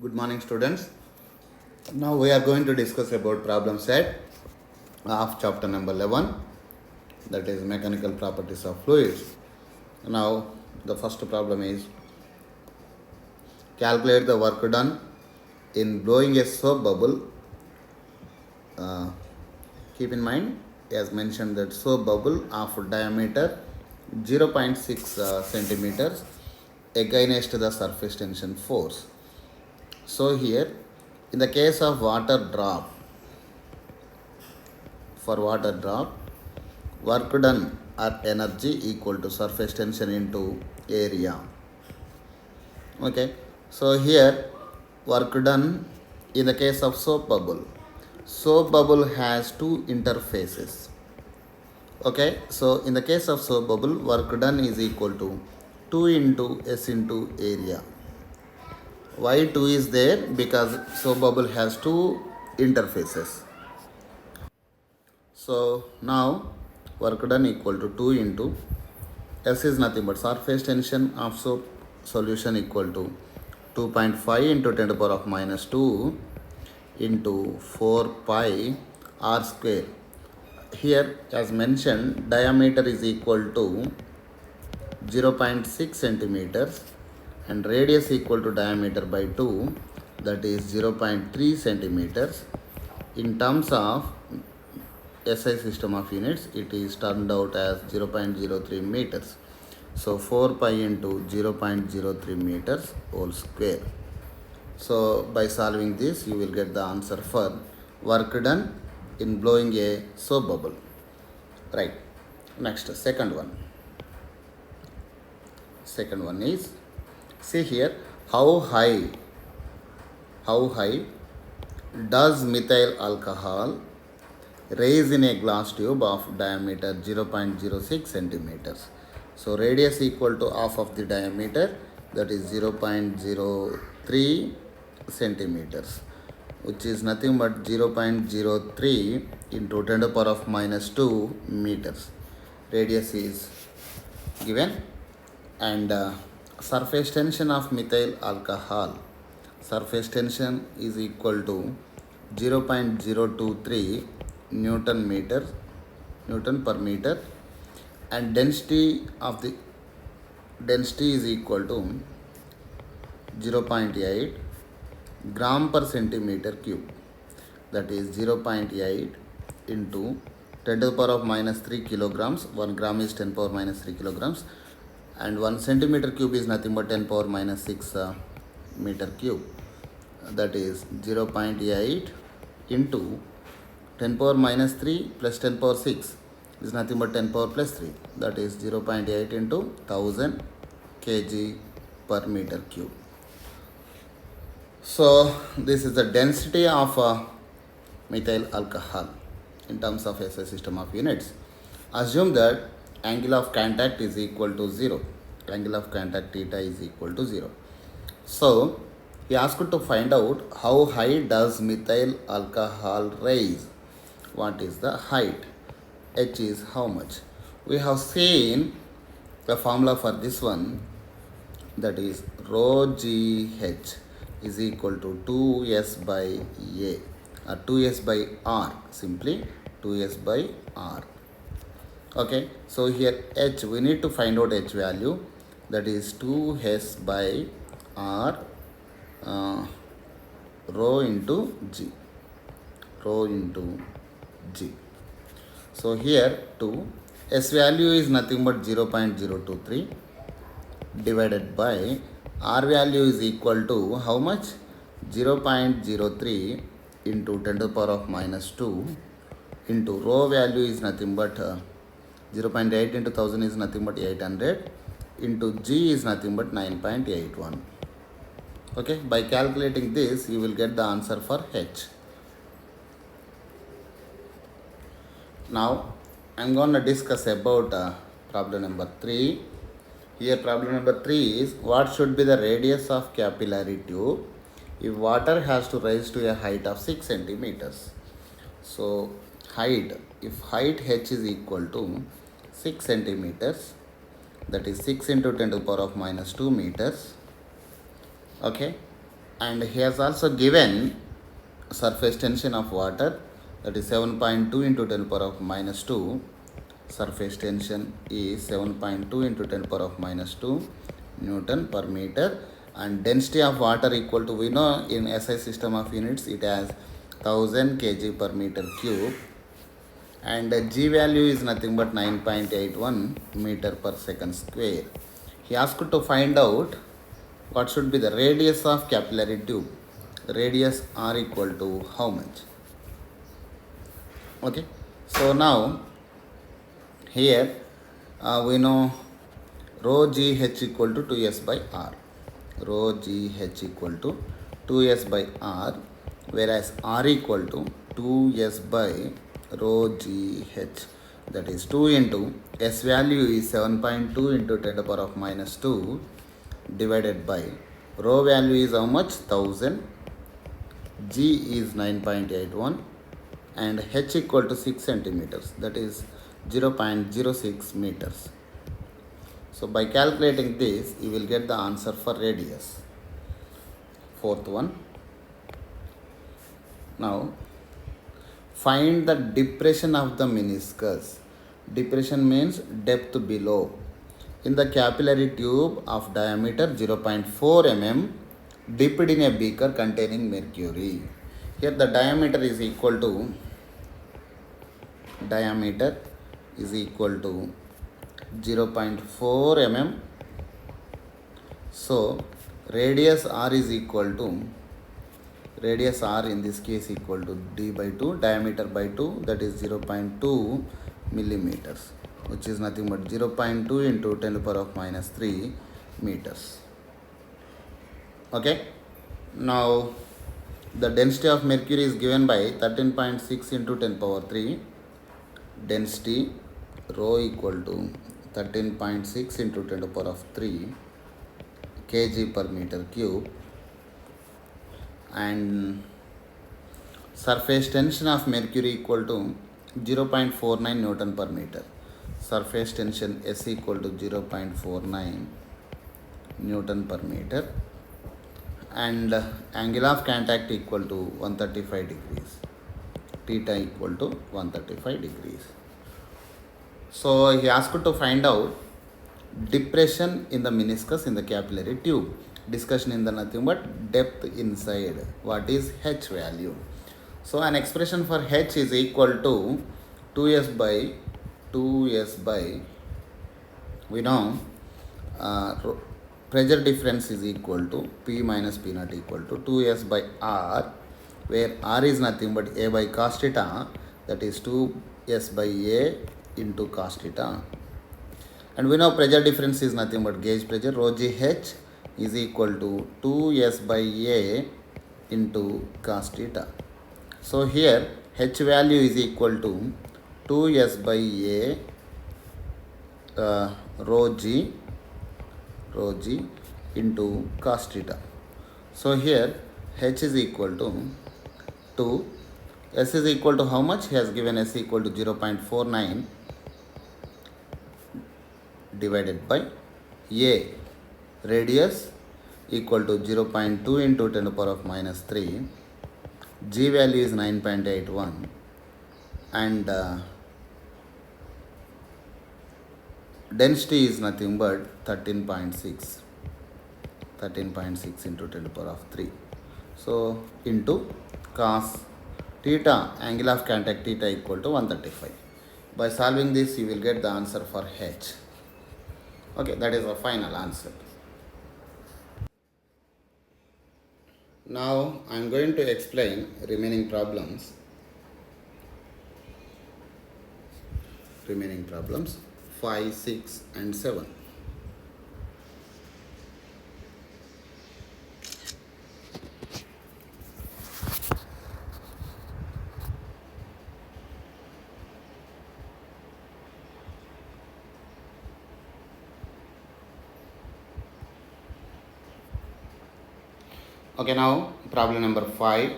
Good morning, students. Now we are going to discuss about problem set of chapter number 11, that is mechanical properties of fluids. Now the first problem is calculate the work done in blowing a soap bubble. Keep in mind, as mentioned, that soap bubble of diameter 0.6 centimeters against the surface tension force. So here, in the case of water drop, for water drop, work done or energy equal to surface tension into area. Okay, so here work done in the case of soap bubble has two interfaces. Okay, so in the case of soap bubble, work done is equal to 2 into S into area. Why 2 is there? Because soap bubble has two interfaces. So now work done equal to 2 into S is nothing but surface tension of soap solution equal to 2.5 into 10 to the power of minus 2 into 4 pi r square. Here, as mentioned, diameter is equal to 0.6 centimeters and radius equal to diameter by 2, that is 0.3 centimeters. In terms of SI system of units, it is turned out as 0.03 meters. So 4 pi into 0.03 meters whole square. So by solving this, you will get the answer for work done in blowing a soap bubble. Right. Next, second one. Second one is, see here, how high does methyl alcohol raise in a glass tube of diameter 0.06 centimeters. So radius equal to half of the diameter, that is 0.03 centimeters, which is nothing but 0.03 into 10 to the power of minus 2 meters. Radius is given, and surface tension of methyl alcohol, surface tension is equal to 0.023 Newton per meter, and density is equal to 0.8 gram per centimeter cube, that is 0.8 into 10 to the power of minus 3 kilograms. 1 gram is 10 power minus 3 kilograms, and 1 centimeter cube is nothing but 10 power minus 6 meter cube, that is 0.8 into 10 power minus 3 plus 10 power 6 is nothing but 10 power plus 3, that is 0.8 into 1000 kg per meter cube. So this is the density of methyl alcohol in terms of SI system of units. Assume that angle of contact is equal to 0. Angle of contact theta is equal to 0. So he asked to find out how high does methyl alcohol rise. What is the height? H is how much? We have seen the formula for this one, that is rho GH is equal to 2S by A or 2S by R, simply 2S by R. Okay, so here H, we need to find out H value, that is 2S by R rho into G. So here 2, S value is nothing but 0.023 divided by R value is equal to how much? 0.03 into 10 to the power of minus 2 into rho value is nothing but 0.8 into 1000 is nothing but 800 into G is nothing but 9.81. Okay, by calculating this, you will get the answer for H. Now, I am going to discuss about problem number 3. Here problem number 3 is, what should be the radius of capillary tube if water has to rise to a height of 6 centimeters. So height, if height H is equal to 6 centimeters, that is 6 into 10 to the power of minus 2 meters. Okay, and he has also given surface tension of water, that is 7.2 into 10 power of minus 2. Surface tension is 7.2 into 10 power of minus 2 Newton per meter, and density of water equal to, we know in SI system of units it has 1000 kg per meter cube, and G value is nothing but 9.81 meter per second square. He asked to find out what should be the radius of capillary tube. Radius R equal to how much? Okay, so now here we know rho g h equal to 2s by r. Rho g h equal to 2s by r, whereas r equal to 2s by rho g h, that is 2 into s value is 7.2 into 10 to the power of minus 2 divided by rho value is how much? 1000, g is 9.81, and h equal to 6 centimeters, that is 0.06 meters. So by calculating this, you will get the answer for radius. Fourth one. Now find the depression of the meniscus. Depression means depth below in the capillary tube of diameter 0.4 mm dipped in a beaker containing mercury. Here the diameter is equal to 0.4 mm. So radius R is equal to, radius R in this case equal to d by 2, diameter by 2, that is 0.2 millimeters, which is nothing but 0.2 into 10 to the power of minus 3 meters. Okay, now the density of mercury is given by 13.6 into 10 power 3. Density rho equal to 13.6 into 10 to the power of 3 kg per meter cube, and surface tension of mercury equal to 0.49 Newton per meter. Surface tension S equal to 0.49 Newton per meter, and angle of contact equal to 135 degrees. Theta equal to 135 degrees. So he asked to find out depression in the meniscus in the capillary tube. Discussion in the nothing but depth inside. What is H value? So an expression for H is equal to 2s by we know pressure difference is equal to P minus P naught equal to 2s by R, where R is nothing but A by cos theta, that is 2s by A into cos theta. And we know pressure difference is nothing but gauge pressure. Rho GH is equal to 2s by A into cos theta. So here H value is equal to 2s by A rho G into cos theta. So here H is equal to 2. S is equal to how much? He has given S equal to 0.49 divided by A. Radius equal to 0.2 into 10 to the power of minus 3. G value is 9.81, and density is nothing but 13.6 into 10 to the power of 3. So into cos theta, angle of contact theta equal to 135. By solving this, you will get the answer for H. Okay, that is the final answer. Now I am going to explain remaining problems. 5, 6 and 7. Okay, now problem number 5.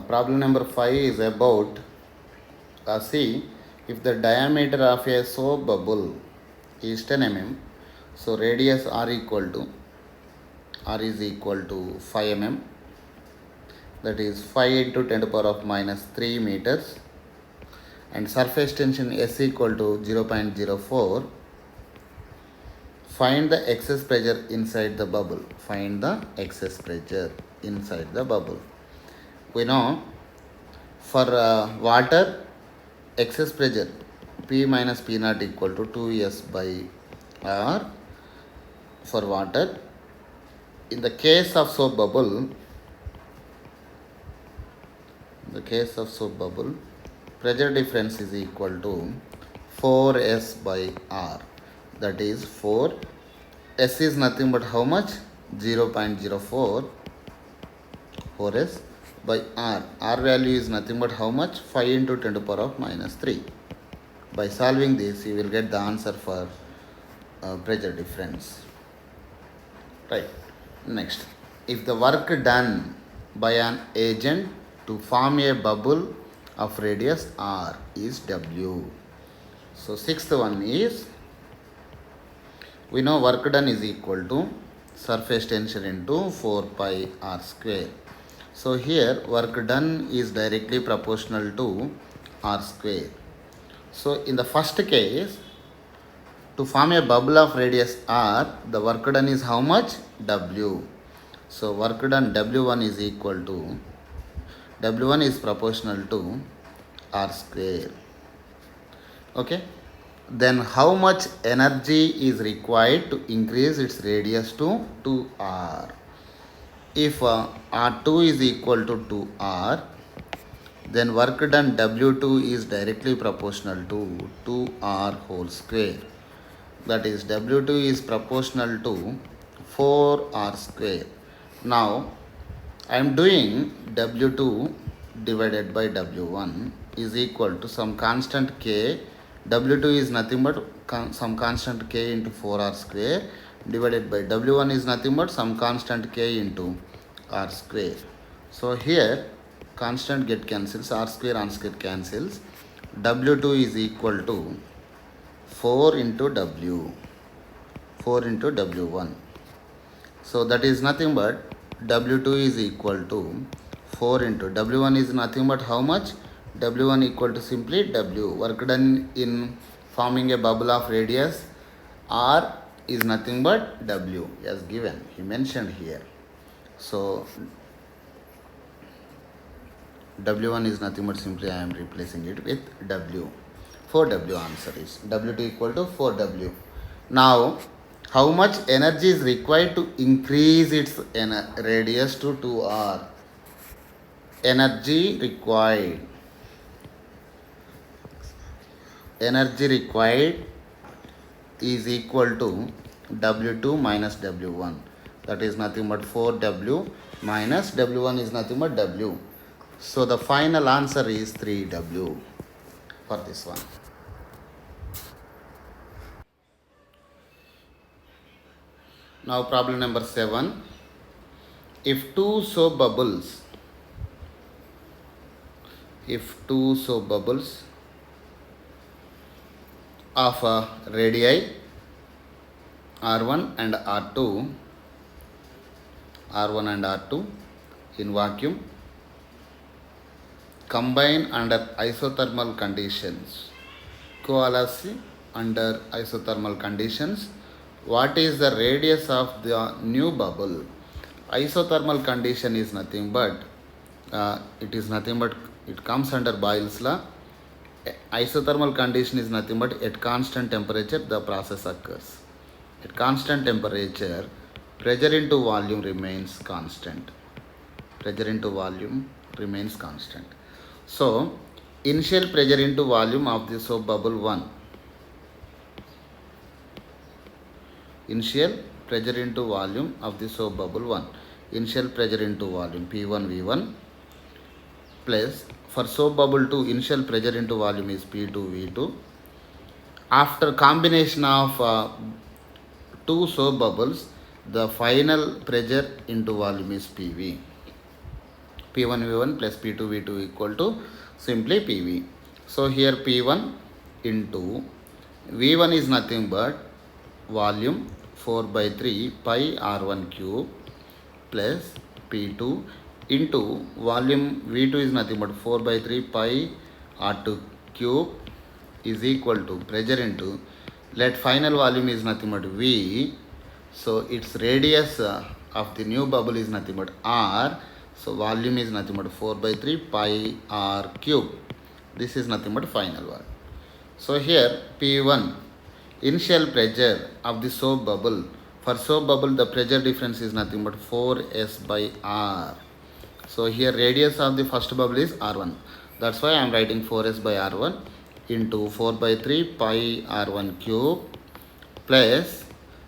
Problem number 5 is about see, if the diameter of a soap bubble is 10 mm, so radius R equal to R is equal to 5 mm, that is 5 into 10 to the power of minus 3 meters, and surface tension S equal to 0.04. Find the excess pressure inside the bubble. Find the excess pressure inside the bubble. We know for water, excess pressure P minus P naught equal to 2S by R for water. In the case of soap bubble, pressure difference is equal to 4S by R. That is 4. S is nothing but how much? 0.04. 4S by R. R value is nothing but how much? 5 into 10 to the power of minus 3. By solving this, you will get the answer for pressure difference. Right. Next, if the work done by an agent to form a bubble of radius R is W. So sixth one is, we know work done is equal to surface tension into 4 pi R square. So here work done is directly proportional to R square. So in the first case, to form a bubble of radius R, the work done is how much? W. So work done W1 is equal to, W1 is proportional to R square. Okay. Then how much energy is required to increase its radius to 2R? If R2 is equal to 2R, then work done W2 is directly proportional to 2R whole square. That is W2 is proportional to 4R square. Now I am doing W2 divided by W1 is equal to some constant K. W2 is nothing but some constant K into 4R square divided by W1 is nothing but some constant K into R square. So here constant get cancels, R square cancels. W2 is equal to 4 into W1. So that is nothing but W2 is equal to 4 into W1 is nothing but how much? W1 equal to simply W. Work done in forming a bubble of radius R is nothing but W as given. He mentioned here. So W1 is nothing but simply I am replacing it with W. 4W answer is W2 equal to 4W. Now how much energy is required to increase its radius to 2R? Energy required is equal to W2 minus W1. That is nothing but 4W minus W1 is nothing but W. So the final answer is 3W for this one. Now problem number 7. If two soap bubbles of radii R1 and R2 in vacuum combine under isothermal conditions, coalesce under isothermal conditions, what is the radius of the new bubble? Isothermal condition is nothing but it comes under Boyle's law. Isothermal condition is nothing but at constant temperature the process occurs. At constant temperature, pressure into volume remains constant. So initial pressure into volume of the soap bubble 1. Initial pressure into volume of the soap bubble 1. Initial pressure into volume P1 V1 plus for soap bubble 2 initial pressure into volume is P2 V2. After combination of two soap bubbles, the final pressure into volume is PV. P1 V1 plus P2 V2 equal to simply PV. So here P1 into V1 is nothing but volume 4 by 3 pi R1 cube plus P2 into volume V2 is nothing but 4 by 3 pi R2 cube is equal to pressure into, let final volume is nothing but V, so its radius of the new bubble is nothing but R, so volume is nothing but 4 by 3 pi R cube. This is nothing but final volume. So here P1, initial pressure of the soap bubble. For soap bubble the pressure difference is nothing but 4S by R. So here radius of the first bubble is R1. That's why I am writing 4S by R1 into 4 by 3 pi R1 cube plus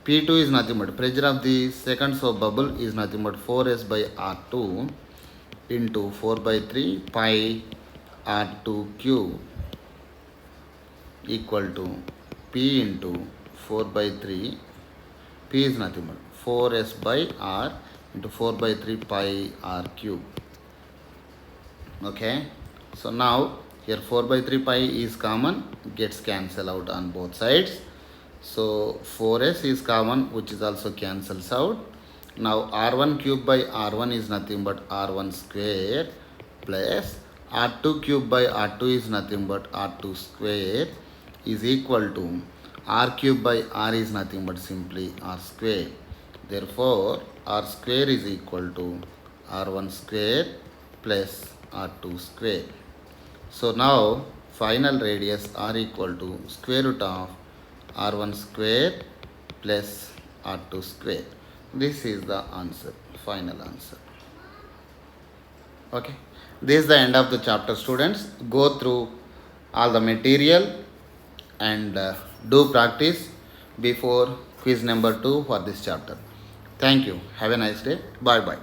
P2 is nothing but pressure of the second soap bubble is nothing but 4S by R2 into 4 by 3 pi R2 cube equal to P into 4 by 3, P is nothing but 4S by R into 4 by 3 pi R cube. Okay, so now here 4 by 3 pi is common, gets cancelled out on both sides. So 4S is common, which is also cancels out. Now R1 cube by R1 is nothing but R1 square plus R2 cube by R2 is nothing but R2 square is equal to R cube by R is nothing but simply R square. Therefore, R square is equal to R1 square plus R2 square. So now final radius R equal to square root of R1 square plus R2 square. This is the answer, final answer. Okay, this is the end of the chapter, students. Go through all the material and do practice before quiz number 2 for this chapter. Thank you. Have a nice day. Bye bye.